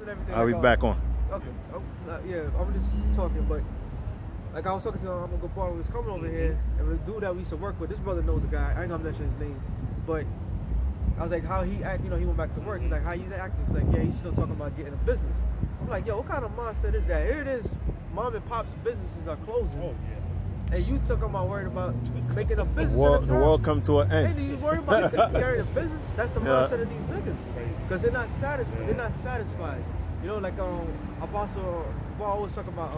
and everything. Are we back on? Okay. Yeah, I'm just talking, but like I was talking to him, I'm gonna go borrow was coming over here, and the dude that we used to work with, this brother knows the guy. I ain't gonna mention his name, but I was like, how he act? You know, he went back to work. He's like, how you acting? He's like, yeah, he's still talking about getting a business. I'm like, yo, what kind of mindset is that? Here it is, mom and pop's businesses are closing. Oh yeah. And you talking about worried about making a business. The world come to an end. Hey, you worried about carrying a business? That's the mindset of these niggas. Because they're not satisfied. Yeah. They're not satisfied. You know, like Apostle Paul always talk about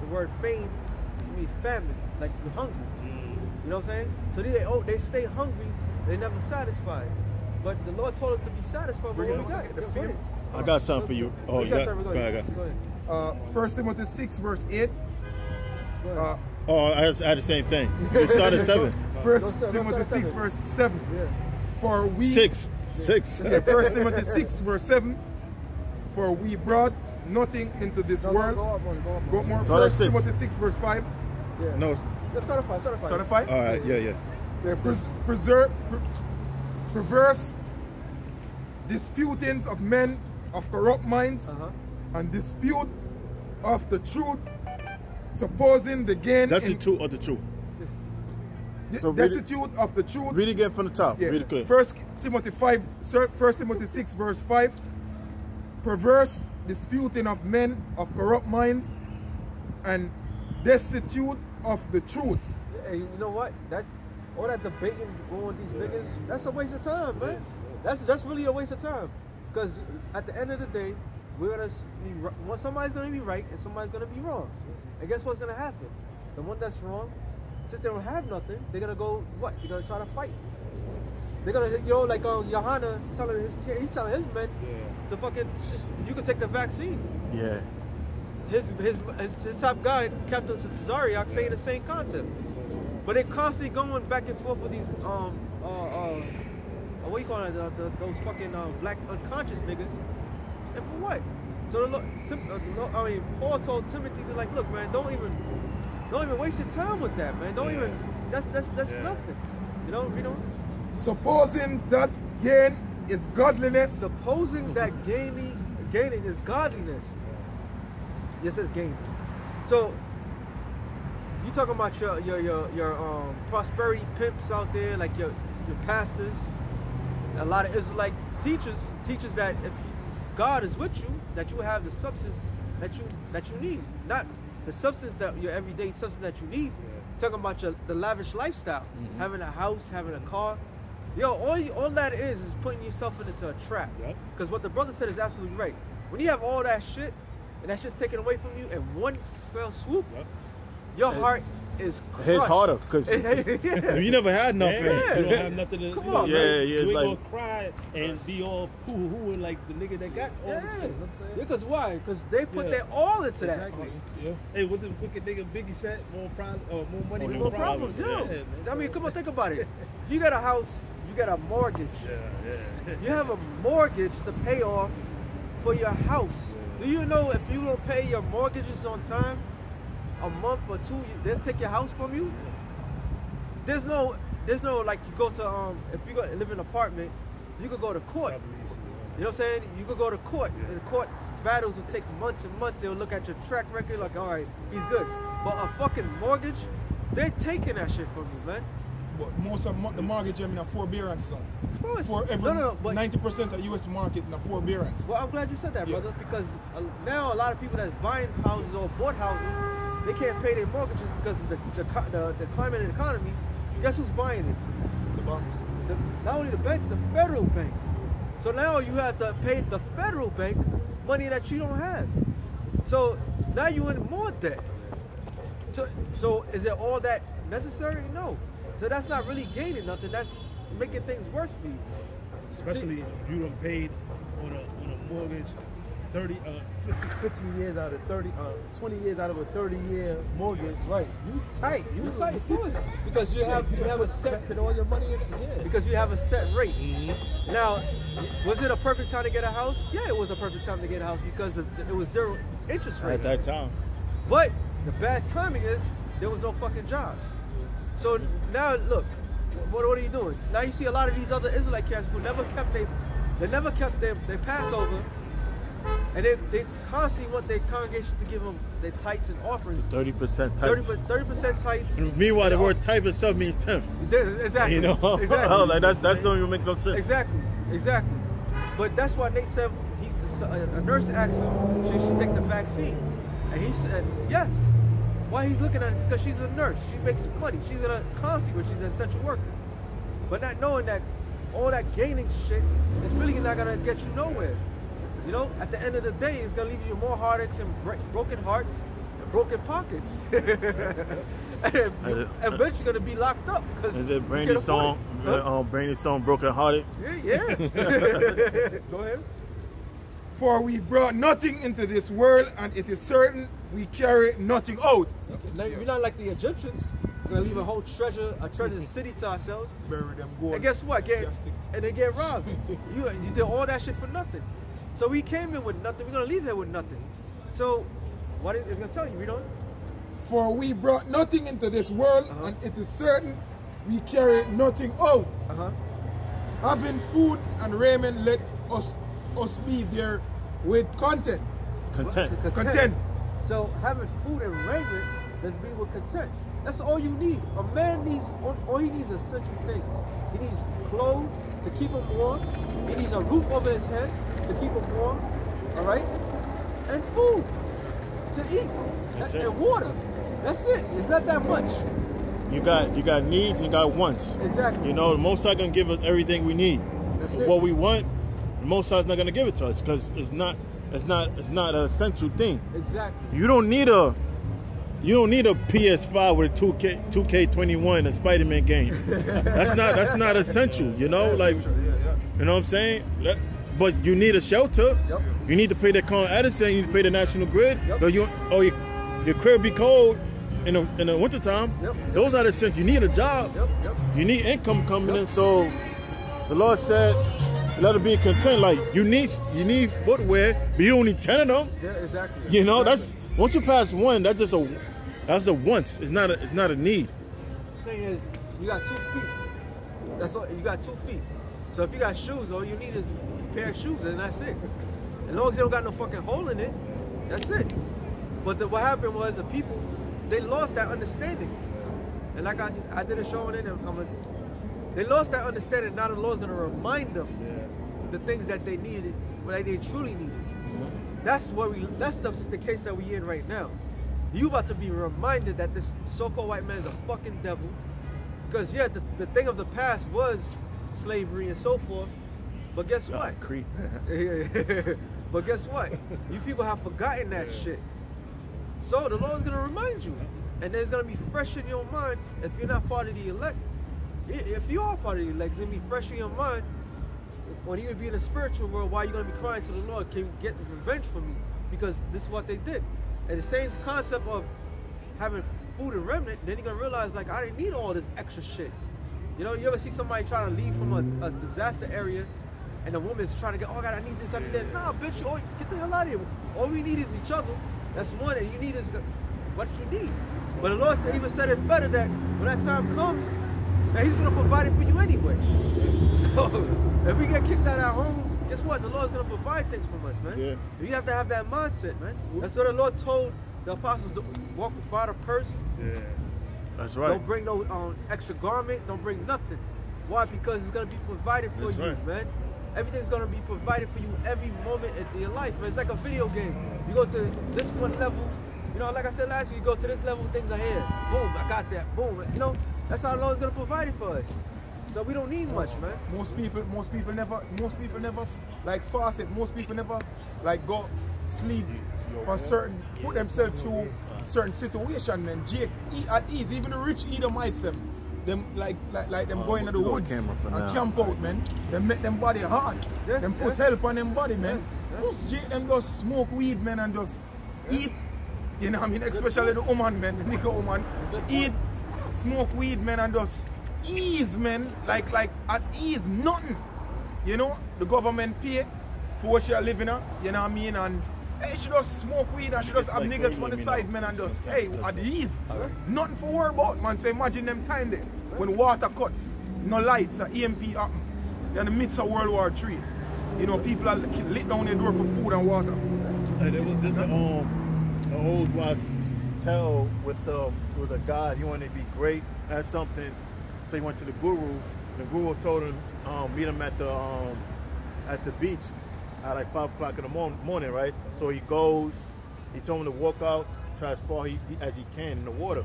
the word fame to mean family, like you're hungry. You know what I'm saying? So they stay hungry. They never satisfied. But the Lord told us to be satisfied with what we got. I got something for you. Oh, you got? Go ahead. 1 Timothy 6 verse 8. I had the same thing. You started 7. 1 Timothy 6 verse 7. Yeah. For we 6. Yeah, 1 Timothy 6 verse 7. For we brought nothing into this world. Go more. 1 Timothy 6 verse 5. Yeah. No. Let's start at 5. Start at 5? All right, yeah. Perverse disputings of men of corrupt minds and dispute of the truth, supposing the gain. Destitute of the truth. So destitute of the truth. Read again from the top. Yeah. Read it clear. 1 Timothy 6 verse 5. Perverse disputing of men of corrupt minds and destitute of the truth. Hey, you know what? All that debating going with these niggas, that's a waste of time, man. That's really a waste of time. Because at the end of the day, we're gonna be somebody's gonna be right and somebody's gonna be wrong. And guess what's gonna happen? The one that's wrong, since they don't have nothing, they're gonna go what? They're gonna try to fight. They're gonna, you know, like Johanna telling his kid, he's telling his men to fucking, you can take the vaccine. Yeah. His top guy, Captain Zariak, saying the same concept. But they're constantly going back and forth with these what do you call it? Those fucking black unconscious niggas. And for what? So Paul told Timothy to like, look, man, don't even waste your time with that, man. Don't even. That's nothing. You know. Supposing that gain is godliness. Supposing that gaining is godliness. Yes, it's gaining. So you talking about your prosperity pimps out there, like your pastors. A lot of Israelite teachers that if God is with you, that you have the substance that you need, not the substance that your everyday substance that you need. Talking about the lavish lifestyle, having a house, having a car. Yo, all that is putting yourself into a trap. Because what the brother said is absolutely right. When you have all that shit and that shit's taken away from you in one fell swoop, your heart is crushed. It's harder because you never had nothing. You don't have nothing to. Come on, you ain't like, gonna cry and be all poo-hoo and like the nigga that got all the shit. You know what I'm saying? Because why? Because they put their all into that. Yeah. Hey, what the wicked nigga Biggie said? More money, more problems. I mean, come on, think about it. If you got a house, you got a mortgage. You have a mortgage to pay off for your house. Do you know if you don't pay your mortgages on time, a month or two, they'll take your house from you? There's no like you go to if you go live in an apartment, you could go to court. You know what I'm saying? You could go to court. And the court battles will take months and months. They'll look at your track record like, all right, he's good. But a fucking mortgage, they're taking that shit from you, man. But most of the mortgage, I mean, a forbearance. Of course. For every 90% of U.S. market in a forbearance. Well, I'm glad you said that, brother, because now a lot of people that's buying houses or bought houses, they can't pay their mortgages because of the climate and economy. Guess who's buying it? The banks. Not only the banks, the federal bank. So now you have to pay the federal bank money that you don't have. So now you're in more debt. So is it all that necessary? No. So that's not really gaining nothing. That's making things worse for you. Especially if you done paid on a mortgage 15 years out of 20 years out of a 30-year mortgage. Right. You tight, of course. Because you have a set. Invested all your money in it. Because you have a set rate. Now, was it a perfect time to get a house? Yeah, it was a perfect time to get a house because it was 0 interest rate at that time. But the bad timing is there was no fucking jobs. So now look, what are you doing? Now you see a lot of these other Israelite camps who never kept their Passover. And they constantly want their congregation to give them their tithes and offerings. 30% tithes. 30% tithes. And meanwhile, the word tithe itself means tenth. Exactly. You know, exactly. like that don't even make no sense. Exactly. But that's why Nate said a nurse asked him, should she take the vaccine? And he said yes. Why he's looking at it? Because she's a nurse. She makes money. She's in a consulate. She's an essential worker. But not knowing that all that gaining shit is really not gonna get you nowhere. You know, at the end of the day, it's gonna leave you with more heartaches and broken hearts and broken pockets. And you're eventually gonna be locked up because. And then Brandy's song, Brandy's song, "Broken Hearted." Yeah. Go ahead. For we brought nothing into this world, and it is certain we carry nothing out. Okay. We're not like the Egyptians. We're gonna leave a whole treasure city to ourselves. Bury them gold. And guess what? And they get robbed. You did all that shit for nothing. So we came in with nothing. We're gonna leave here with nothing. So what is it gonna tell you? We don't. For we brought nothing into this world, and it is certain we carry nothing out. Having food and raiment, let us be there with content. Content. So having food and raiment, let's be with content. That's all you need. A man needs, all he needs is essential things. He needs clothes to keep him warm. He needs a roof over his head to keep him warm. All right? And food to eat. And water. That's it. It's not that much. You got needs and you got wants. Exactly. You know, the Most High gonna give us everything we need. That's it. What we want, the Most High's not gonna give it to us because it's not an essential thing. Exactly. You don't need a PS5 with a 2K21 and Spider-Man game. That's not essential, you know? Like, you know what I'm saying? But you need a shelter. Yep. You need to pay the Con Edison. You need to pay the National Grid. Yep. But your crib be cold in the wintertime. Yep. Those are the essentials. You need a job. Yep. You need income coming in. So the Lord said, let it be content. Like you need footwear, but you don't need 10 of them. Yeah, exactly. You know, that's once you pass one, that's a want. It's not a need. The thing is, you got 2 feet. That's all. You got 2 feet. So if you got shoes, all you need is a pair of shoes, and that's it. As long as they don't got no fucking hole in it, that's it. But what happened was the people, they lost that understanding. And like I did a show on it, they lost that understanding. Now the Lord's gonna remind them the things that they needed, what they truly needed. That's the case that we in right now. You about to be reminded that this so-called white man is a fucking devil. Because yeah, the thing of the past was slavery and so forth. But guess what? Creep. But guess what? You people have forgotten that shit. So the Lord's gonna remind you. And then it's gonna be fresh in your mind if you're not part of the elect. If you are part of the elect, it's gonna be fresh in your mind. When you would be in the spiritual world, why are you gonna be crying to the Lord? Can you get revenge for me? Because this is what they did. And the same concept of having food and remnant, then you're gonna realize like I didn't need all this extra shit. You know, you ever see somebody trying to leave from a disaster area and the woman's trying to get, oh God, I need this, I need that. Nah, bitch, get the hell out of here. All we need is each other. That's one, and you need is what you need. But the Lord even said it better that when that time comes, that He's gonna provide it for you anyway. So if we get kicked out of our homes, guess what? The Lord's gonna provide things from us, man. Yeah. You have to have that mindset, man. That's what the Lord told the apostles to walk without a purse. Yeah. That's right. Don't bring no extra garment. Don't bring nothing. Why? Because it's gonna be provided for you, man. Everything's gonna be provided for you every moment of your life, man. It's like a video game. You go to this one level, you know, like I said last year, you go to this level, things are here. Boom, I got that. Boom, you know. That's how the Lord's gonna provide it for us. So we don't need much, man. Most people never like fast it. Most people never like go sleep on certain, put themselves through certain situation and at ease. Even the rich Edomites them like them going to the woods and camp out, man. They make them body hard. Yeah, them put help on them body, man. Most Jake them just smoke weed, man, and just eat. You know what I mean? Especially the woman, man, the nigga woman. She eat, smoke weed, man, and just ease, man. Like at ease, nothing. You know, the government pay for what she are living at, you know what I mean? And hey, she just smoke weed and she just have niggas on the side, man, and just, hey, at ease. Nothing for worry about, man. So imagine them time there, when water cut, no lights, EMP happen. They're in the midst of World War III. You know, people are lit down their door for food and water. And it was this an old wise tale with a guy. He wanted to be great at something, so he went to the guru. The guru told him meet him at the beach at like 5 o'clock in the morning, right? So he goes. He told him to walk out, try as far as he can in the water.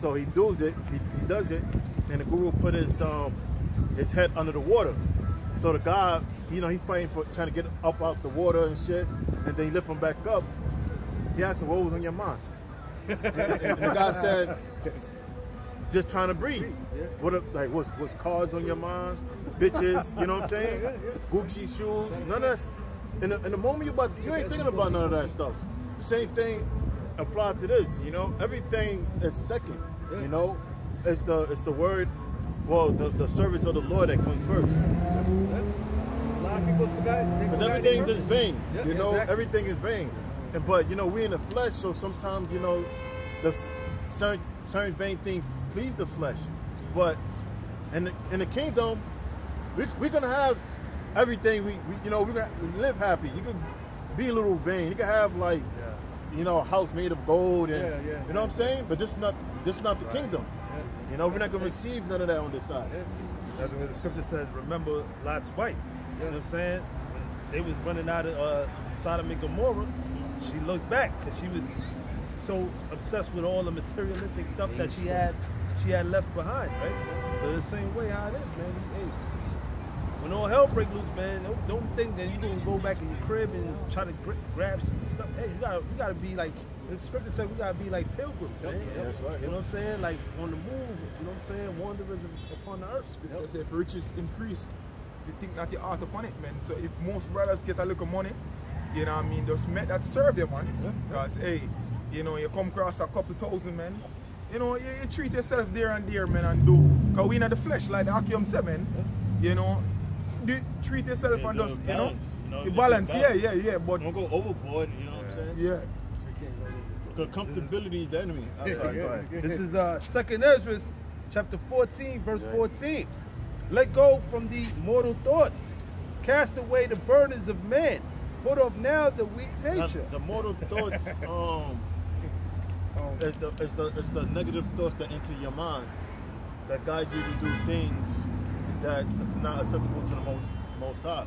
So he does it. He does it, and the guru put his head under the water. So the guy, you know, he fighting for trying to get up out the water and shit, and then he lift him back up. He asked him, what was on your mind? And the guy said, just trying to breathe. What's cars on your mind? Bitches, you know what I'm saying? Gucci shoes, none of that. In the moment you ain't thinking about none of that stuff. The same thing applies to this, you know? Everything is second, you know? It's the word, well, the service of the Lord that comes first. A lot of people forgot. Because everything's just vain, you know? Exactly. Everything is vain. But, you know, we in the flesh, so sometimes, you know, certain vain things please the flesh. But in the kingdom, we're going to have everything. We live happy. You could be a little vain. You could have, like, you know, a house made of gold. And, you know what I'm saying? But this is not the kingdom. You know, we're not going to receive none of that on this side. That's what the scripture says, remember Lot's wife. You know what I'm saying? When they was running out of Sodom and Gomorrah, she looked back because she was so obsessed with all the materialistic stuff that she had left behind, right? So the same way how it is, man. Hey, when all hell break loose, man, don't think that you're gonna go back in your crib and try to grab some stuff. Hey, you gotta be like the scripture said, we gotta be like pilgrims, man. That's right. You know what I'm saying? Like on the move. You know what I'm saying? Wanderers upon the earth. Scripture say if riches increase, you think that you ought upon it, man. So if most brothers get a little money, you know what I mean, just make that serve you, man. Because hey, you know, you come across a couple thousand, man. You know, you treat yourself there and there, man, and do. Because we in the flesh, like the Akim said, man. You know, treat yourself and just, you know, balance. Yeah. But don't go overboard, you know what I'm saying? Yeah. Because comfortability is the enemy. I'm sorry, go ahead. This is 2nd Ezra, chapter 14, verse 14. Let go from the mortal thoughts. Cast away the burdens of men. Put off now the weak nature. The mortal thoughts, it's the negative thoughts that enter your mind that guide you to do things that is not acceptable to the most high.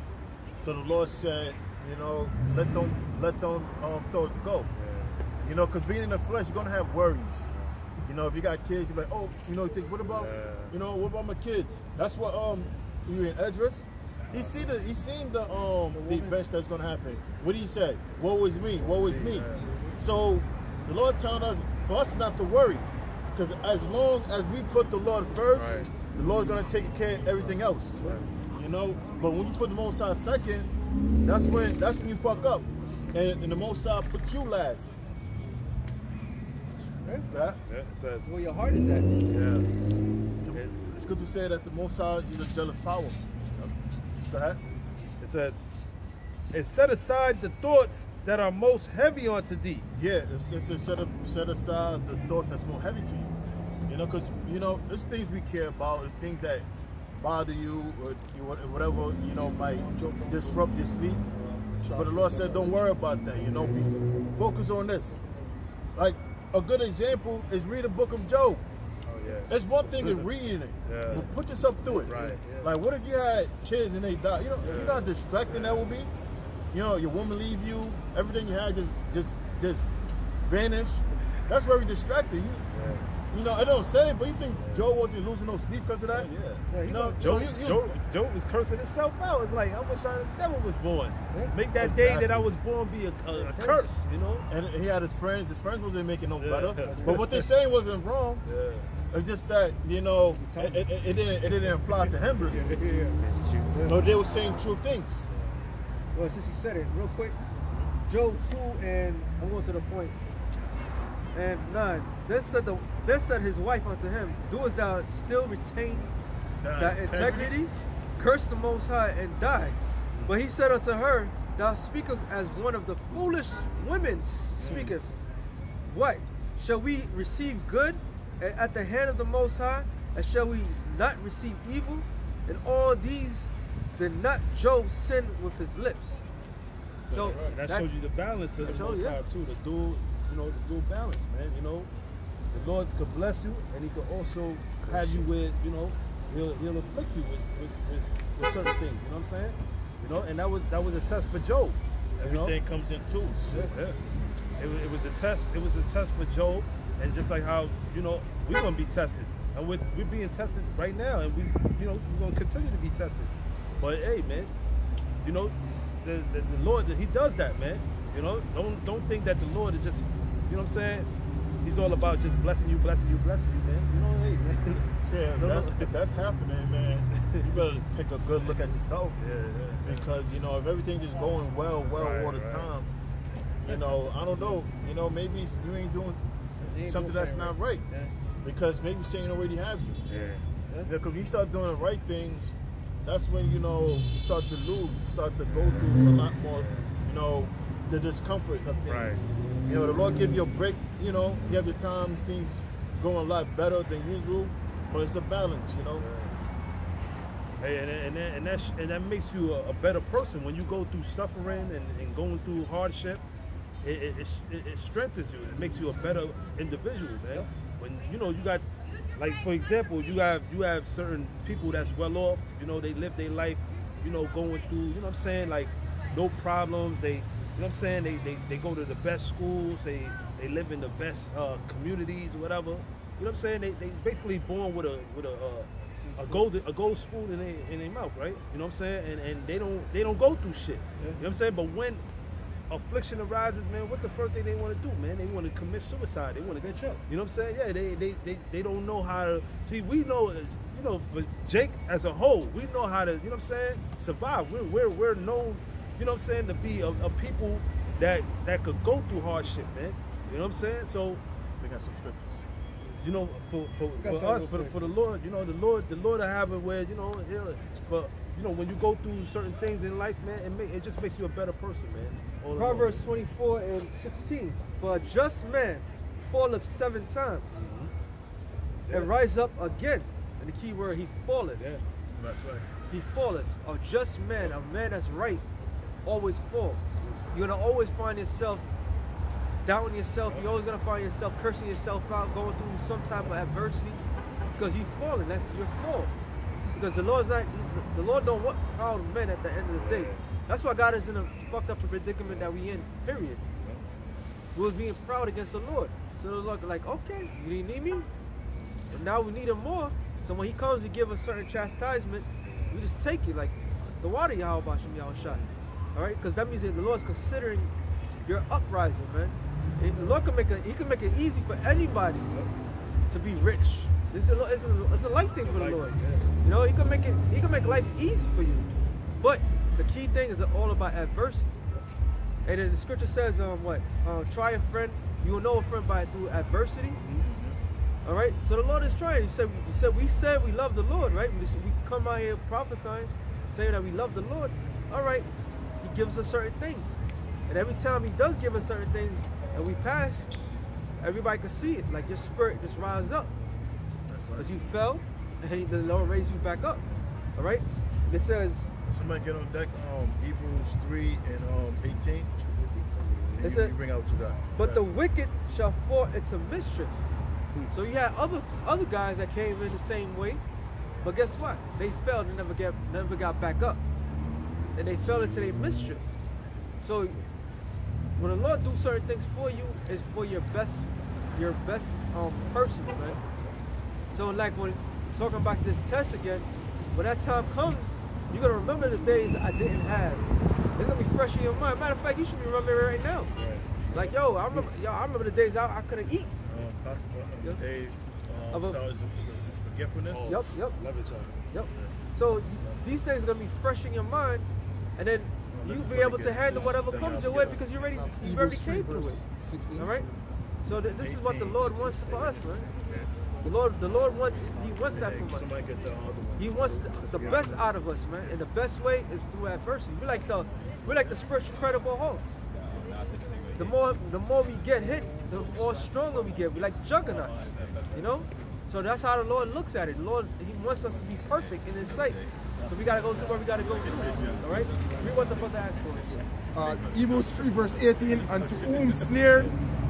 So the Lord said, you know, let them thoughts go. You know, because being in the flesh, you're gonna have worries. You know, if you got kids, you're like, oh, you know, you think, what about, you know, what about my kids? That's what you in Edris. He seen the events that's gonna happen. What did he say? Woe is me, woe is me. So the Lord telling us for us not to worry, because as long as we put the Lord first, the Lord's gonna take care of everything else. You know, but when you put the Most High second, that's when you fuck up, and the Most High put you last. Yeah, it says where your heart is at. Yeah. It's good to say that the Most High is a jealous power. Go ahead. It says, and set aside the thoughts that are most heavy unto thee. Yeah, it's set aside the thoughts that's more heavy to you. You know, because, you know, there's things we care about, there's things that bother you, or whatever, you know, might disrupt your sleep. But the Lord said, don't worry about that, you know, focus on this. Like, a good example is read the book of Job. It's one thing is reading it, but put yourself through it. Right. Like, what if you had kids and they died? You know, you know how distracting that would be. You know, your woman leave you, everything you had just vanish. That's very distracting. You know, I don't say it, but you think Job wasn't losing no sleep because of that? Yeah. You know, Job was cursing himself out. It's like, I wish I never was born. Make that day that I was born be a curse, you know? And he had his friends. His friends wasn't making no better. But what they're saying wasn't wrong. It's just that, you know, it didn't apply to him really. No, they were saying true things. Well, since you said it, real quick, Job 2, and I'm going to the point. And 9. Then said his wife unto him, doest thou still retain thy integrity? Curse the Most High and die. But he said unto her, thou speakest as one of the foolish women speaketh. What? Shall we receive good at the hand of the Most High? And shall we not receive evil? And all these did not Job sin with his lips. So that shows you the balance of the Most High too. The dual, the dual balance, man. The Lord could bless you, and He could also have you with, He'll afflict you with certain things. You know what I'm saying? And that was a test for Job. Everything comes in twos. Yeah. It was a test. It was a test for Job, and just like how we're gonna be tested, and we're being tested right now, and we're gonna continue to be tested. But hey, man, the Lord, He does that, man. Don't think that the Lord is just, what I'm saying? He's all about just blessing you, man. Hey, man. Yeah, if that's happening, man, you better take a good look at yourself. Yeah. Because if everything is going well all the time, I don't know. Maybe you ain't doing something that's not right. Yeah. Because maybe Satan already have you. Yeah. Because when you start doing the right things, that's when you start to lose. You start to go through a lot more, the discomfort of things. Right. The Lord give you a break. You have your time, things going a lot better than usual, but it's a balance. Hey, and that makes you a better person when you go through suffering and going through hardship. It strengthens you. It makes you a better individual, man. When you got, like, for example, you have certain people that's well off. They live their life, going through, what I'm saying, like, no problems. They, what I'm saying, they go to the best schools. They live in the best communities or whatever. What I'm saying, they basically born with a gold spoon in their mouth, right? What I'm saying, and they don't go through shit. What I'm saying, but when affliction arises, man, what the first thing they want to do, man? They want to commit suicide. They want to get jumped. You know what I'm saying? Yeah, they don't know how to. See, we know, but Jake as a whole, we know how to, what I'm saying, survive. We're known, what I'm saying, to be a people that could go through hardship, man. You know what I'm saying? So we got some scriptures. For us, for the Lord, the Lord will have it where, when you go through certain things in life, man, it just makes you a better person, man. Proverbs 24:16. For a just man falleth 7 times and rise up again. And the key word, he falleth. Yeah, that's right. He falleth. A just man, a man that's right, always fall. You're gonna always find yourself doubting yourself. You're always gonna find yourself cursing yourself out, going through some type of adversity, because you've fallen. That's your fault. Because the Lord don't want proud men at the end of the day. That's why God is in a fucked up predicament that we in, period. We was being proud against the Lord. So the Lord like, okay, you didn't need me? But now we need him more. So when he comes to give us certain chastisement, we just take it like the water, Yahweh Shem Yahushua. Alright? Because that means that the Lord's considering your uprising, man. The Lord can make it easy for anybody to be rich. It's a light thing for the Lord. He can make life easy for you. But the key thing is all about adversity. And then the scripture says, try a friend. You will know a friend through adversity. All right. So the Lord is trying. We said we love the Lord, right? We come out here prophesying, saying that we love the Lord. All right. He gives us certain things, and every time He does give us certain things, and we pass, everybody can see it. Like your spirit just rises up. Because you fell, and the Lord raised you back up. All right. It says. Somebody get on deck. Hebrews 3 and 18. It said, you bring out what you got. But the wicked shall fall into mischief. So you had other guys that came in the same way, but guess what? They fell and never got back up, and they fell into their mischief. So when the Lord do certain things for you, it's for your best person, man. So like when talking about this test again, when that time comes, you're gonna remember the days I didn't have. It's gonna be fresh in your mind. Matter of fact, you should be remembering right now. Right. Like, I remember the days I couldn't eat. The days, it's forgetfulness. Yep. Love it, y'all. Yep. So these things are gonna be fresh in your mind, and then you'll be able to handle whatever comes your way because you already came through it. 16. All right. So this is what the Lord wants for us, man. The Lord wants that from us. He wants the best out of us, man. And the best way is through adversity. We're like the spiritual Incredible Hulks. The more we get hit, the more stronger we get. We're like juggernauts, So that's how the Lord looks at it. The Lord, He wants us to be perfect in His sight. So we gotta go through where we gotta go through. All right? Read what the brother asked for. Hebrews 3 verse 18, and to whom snare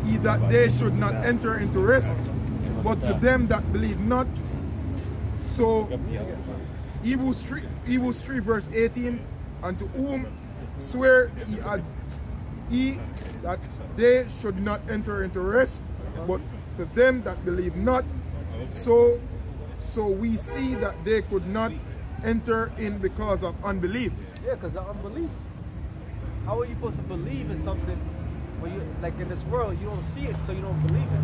he that they should not enter into rest, but to them that believe not. So Hebrews 3 verse 18, and to whom swear he that they should not enter into rest, but to them that believe not. So we see that they could not enter in because of unbelief. Yeah, because of unbelief. How are you supposed to believe in something when you, like in this world, you don't see it, so you don't believe it?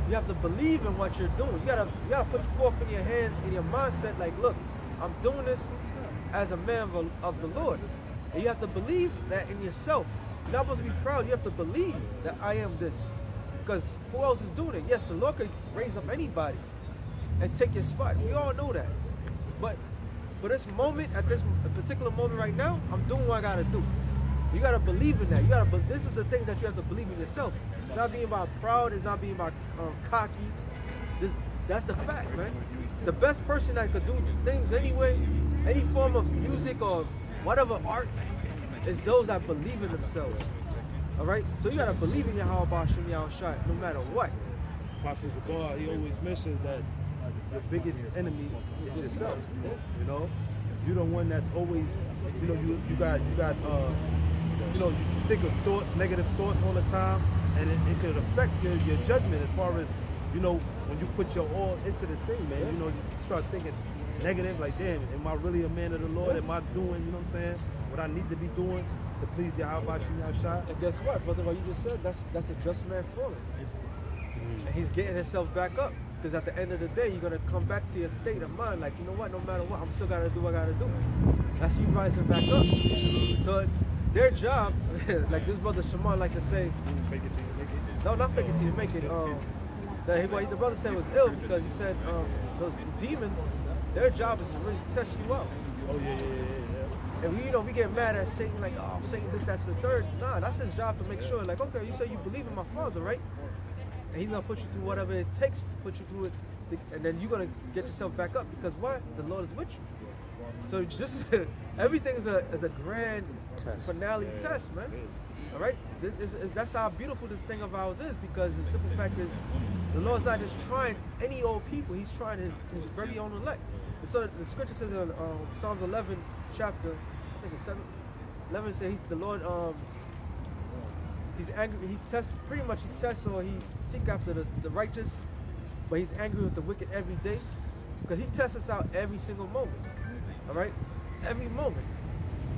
You have to believe in what you're doing. You gotta put forth in your hand, in your mindset, like, look, I'm doing this as a man of the Lord. And you have to believe that in yourself. You're not supposed to be proud. You have to believe that I am this. Because who else is doing it? Yes, the Lord could raise up anybody and take your spot. We all know that. But for this moment, at this particular moment right now, I'm doing what I gotta do. You gotta believe in that. You gotta. This is the things that you have to believe in yourself. It's not being about proud. It's not being about cocky. That's the fact, man. The best person that could do things anyway, any form of music or whatever art, is those that believe in themselves. All right. So you gotta believe in your Yahweh Shem Yahushua no matter what. Pastor Gabar, he always mentions that your biggest enemy is yourself. You know, you're the one that's always, you know, you got you know, you think of thoughts, negative thoughts all the time, and it could affect your judgment as far as, you know, when you put your all into this thing, man. You know, you start thinking negative, like, damn, am I really a man of the Lord? Am I doing, you know what I'm saying, what I need to be doing to please Yahweh Shem Yahushua? And guess what, brother? What you just said, that's a just man falling. And he's getting himself back up. Because at the end of the day, you're going to come back to your state of mind, like, you know what, no matter what, I'm still got to do what I got to do. That's you rising back up. So their job, like this brother Shimon like to say, Fake it till you make it. no, not fake it till you make it. What the brother said was ill because he said those demons, their job is to really test you out. Oh, yeah. And we, you know, we get mad at Satan, like, oh, Satan this, that, to the third. Nah, that's his job to make sure, like, okay, you say you believe in my Father, right? And he's going to put you through whatever it takes to put you through it. And then you're going to get yourself back up because why? The Lord is with you. So this is, everything is a grand finale test, man. All right? That's how beautiful this thing of ours is, because the simple fact is the Lord's not just trying any old people. He's trying his very own elect. And so the scripture says in Psalms 11 chapter, I think it's 7, 11 says the Lord, he's angry, he tests or he seek after the righteous, but he's angry with the wicked every day, because he tests us out every single moment. All right, every moment.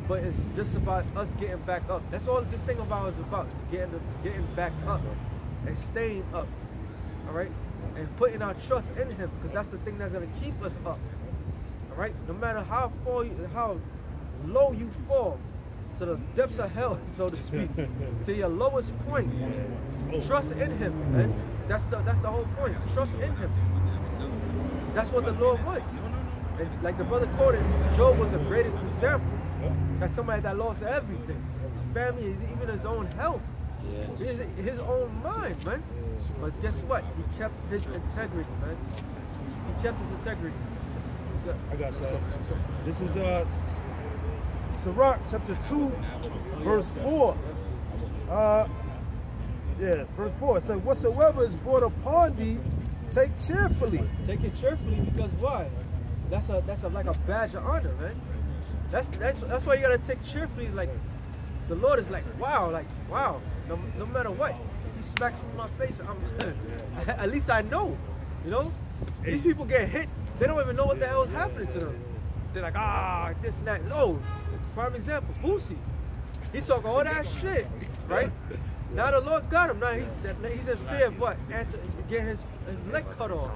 But it's just about us getting back up. That's all this thing of ours is about. Is getting back up and staying up. All right, and putting our trust in Him, because that's the thing that's gonna keep us up. All right, no matter how low you fall, to the depths of hell, so to speak, to your lowest point. Trust in Him, man. That's the whole point. Trust in Him. That's what the Lord wants. And like the brother quoted, Job was a great example. That's somebody that lost everything. His family, even his own health, his own mind, man. But guess what? He kept his integrity, man. He kept his integrity. I got something. This is Sirach chapter 2, verse 4. Verse 4. It says, whatsoever is brought upon thee, take cheerfully. Take it cheerfully, because why? That's like a badge of honor, man. That's why you gotta take cheerfully. Like the Lord is like, wow. No matter what, He smacks me in my face. At least I know, you know. These people get hit. They don't even know what the hell is happening to them. They're like, this and that. No, prime example, Boosie. He talk all that shit, right? Now the Lord got him. Now he's in fear of what? Getting his leg cut off.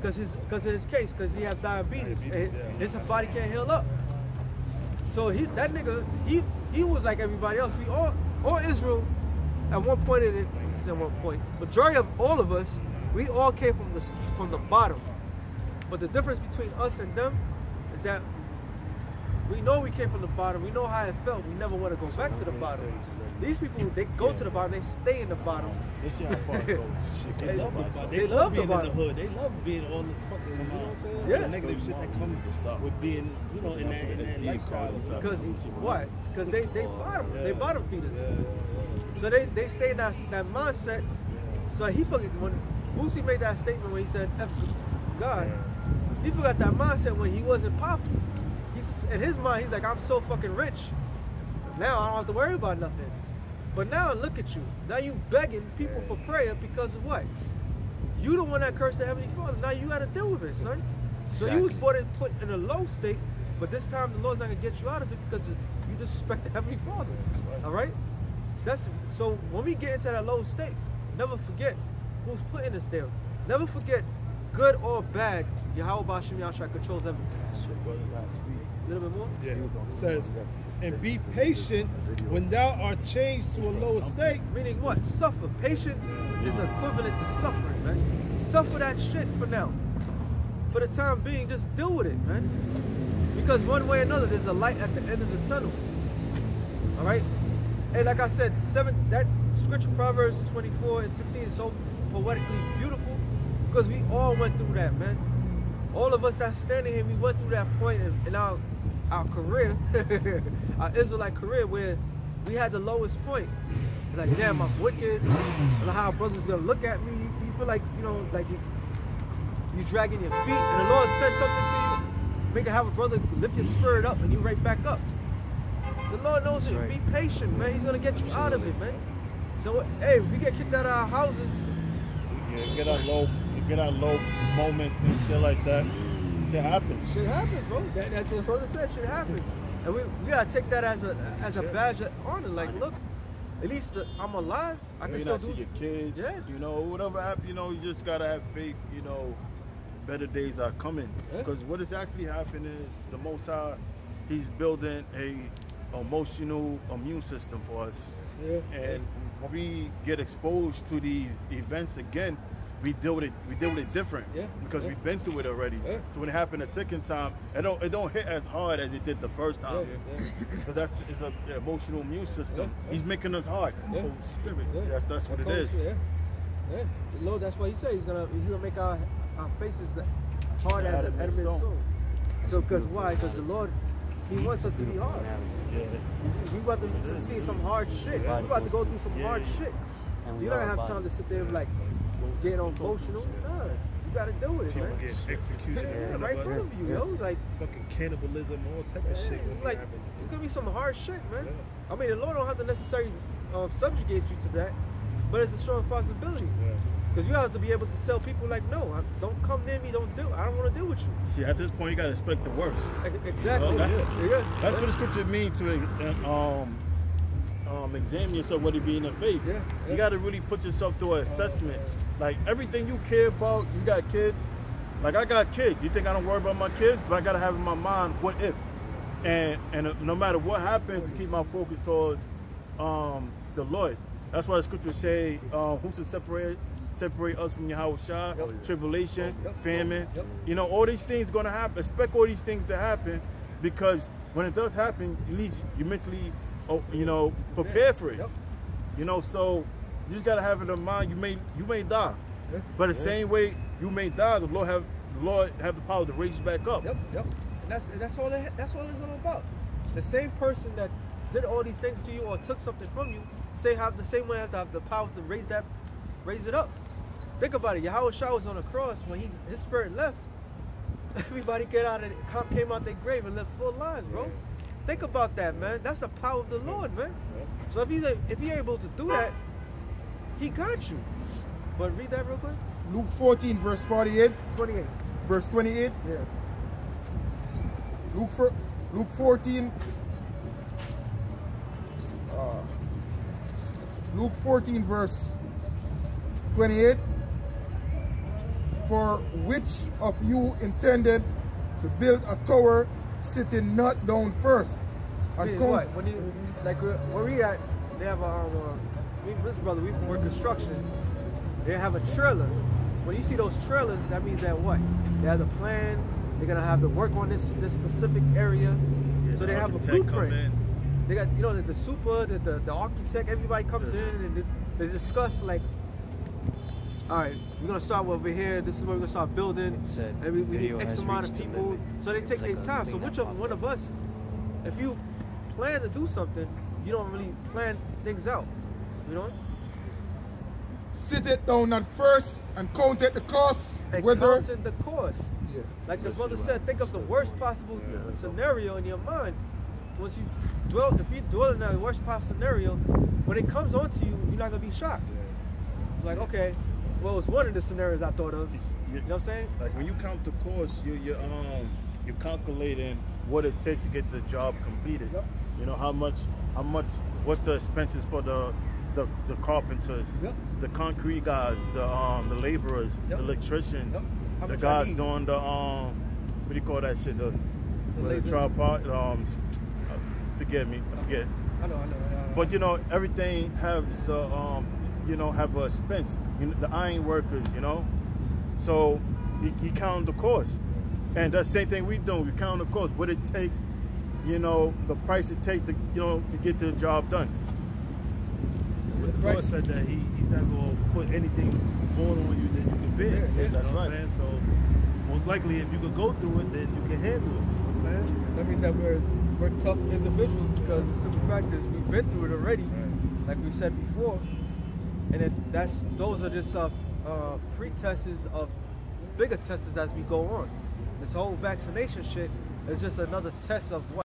Because of his case, because he has diabetes. And his body can't heal up. So that nigga, he was like everybody else. We all Israel, at one point, majority of all of us, we all came from the bottom. But the difference between us and them is that we know we came from the bottom. We know how it felt. We never want to go back to the bottom. These people, they go to the bottom, they stay in the bottom. Let's see how far it goes. Shit They gets love up the by bottom. itself. They They love love the being in the bottom. hood. They love being all the fucking, you know what I'm saying? Yeah. The negative shit that comes with being, you know, in that lifestyle. Because what? Because they bottom, Yeah. they bottom feeders. Yeah. So they stay in that mindset. So he forget when Boosie made that statement when he said F God, he forgot that mindset when he wasn't powerful. He's in his mind, he's like, I'm so fucking rich. Now I don't have to worry about nothing. But now look at you. Now you begging people for prayer because of what? You the one that cursed the Heavenly Father. Now you gotta deal with it, son. So you was put in a low state, but this time the Lord's not gonna get you out of it because you disrespect the Heavenly Father. All right? That's so when we get into that low state, never forget who's putting us there. Never forget, good or bad, Yahweh Bashim Yahshua controls everything. A little bit more? Yeah. It says, and be patient when thou art changed to a lower state. Meaning what? Suffer. Patience is equivalent to suffering, man. Suffer that shit for now. For the time being, just deal with it, man. Because one way or another, there's a light at the end of the tunnel. All right? And like I said, that scripture, Proverbs 24 and 16 is so poetically beautiful because we all went through that, man. All of us that's standing here, we went through that point in our career, our Israelite career, where we had the lowest point. Like, damn, I'm wicked. I don't know how a brother's gonna look at me. You feel like, you know, like you dragging your feet, and the Lord said something to you, make it have a brother lift your spirit up, and you right back up. The Lord knows it. Be patient, man. He's gonna get you out of it, man. So, hey, if we get kicked out of our houses, Get our low moments and shit like that. Shit happens. shit happens, bro. That the brother said, shit happens, and we gotta take that as a badge of honor. Like, look, at least I'm alive. I can You still not do see your kids. Yeah. You know, whatever happens, you know, you just gotta have faith. You know, better days are coming. Yeah. Because what is actually happening is the Most High, He's building a emotional immune system for us. Yeah. And when we get exposed to these events again, we deal with it different. Yeah. Because Yeah. we've been through it already. Yeah. So when it happened a second time, it don't hit as hard as it did the first time. Yeah. Because it's an emotional immune system. Yeah. He's making us hard. Yeah. Cold spirit. Yeah. That's what it is. Yeah. The Lord, that's what He said. He's gonna make our faces hard as an adamant stone. So, because why? Because the Lord, He wants us to be hard. Yeah. We about to see some hard shit. We about to go through some hard shit. So you're not gonna have time to sit there and like get emotional. Nah, you gotta deal with it, People man. getting executed in Yeah, front right in of us. front of you, yo. Like, Fucking cannibalism, all type of shit. like it's gonna be some hard shit, man. I mean, the Lord don't have to necessarily subjugate you to that, but it's a strong possibility. Because you have to be able to tell people like, no, don't come near me, I don't want to deal with you. See, at this point, you gotta expect the worst. Exactly. That's what the scripture means to examine yourself, whether it be in the faith. Yeah, yeah. You gotta really put yourself through an assessment. Like everything you care about, you got kids. Like I got kids. You think I don't worry about my kids? But I gotta have in my mind, what if? And no matter what happens, to keep my focus towards the Lord. That's why the scriptures say, who's to separate us from Yahweh Shah, tribulation, famine. You know, all these things gonna happen. Expect all these things to happen, because when it does happen, at least you mentally, prepare for it. You know, so you just gotta have it in mind. You may die, but the same way you may die, the Lord have the power to raise you back up. And that's all it's all about. The same person that did all these things to you or took something from you, have the same one has to have the power to raise it up. Think about it. Yahweh Shah was on the cross when his spirit left. Everybody came out their grave and lived full lives, bro. Think about that, man. That's the power of the Lord, man. So if he's able to do that, He got you. But read that real quick. Luke 14 verse 48. 28. Verse 28. Yeah. Luke 14. Luke 14 verse 28. For which of you intended to build a tower sitting not down first? And What? When you, like where we at, they have this brother, we work construction. They have a trailer. When you see those trailers, that means that what? They have the plan. They're gonna have to work on this specific area. So they have a blueprint. They got, you know, the super, the architect, everybody comes in and they discuss like, all right, we're gonna start over here. This is where we're gonna start building, and we need X amount of people. So they take their time. So one of us, if you plan to do something, you don't really plan things out, you know? Sit it down at first and count the cost. And Whether counting the cost. yeah. Like the brother said, think of the worst possible scenario in your mind. Once you dwell, if you dwell in that worst possible scenario, when it comes onto you, you're not gonna be shocked. It's like, okay, well, it's one of the scenarios I thought of. You know what I'm saying? Like when you count the cost, you're calculating what it takes to get the job completed. Yep. You know how much, what's the expenses for the carpenters, the concrete guys, the laborers, the electricians, the guys doing the what do you call that shit? The tripod. Forget me, I forget. I know. But you know, everything has you know, have a expense. You know, the iron workers, you know. So you count the cost, and that's the same thing we do. We count the cost, what it takes, you know, the price it takes to, you know, to get the job done. The Lord said that he's not going to put anything more on you than you can bear. Yeah, that's you know what right. I'm saying? So most likely, if you could go through it, then you can handle it. You know what I'm saying? That means that we're tough individuals, because the simple fact is we've been through it already, like we said before, and those are just pre-tests of bigger tests as we go on. This whole vaccination shit is just another test of what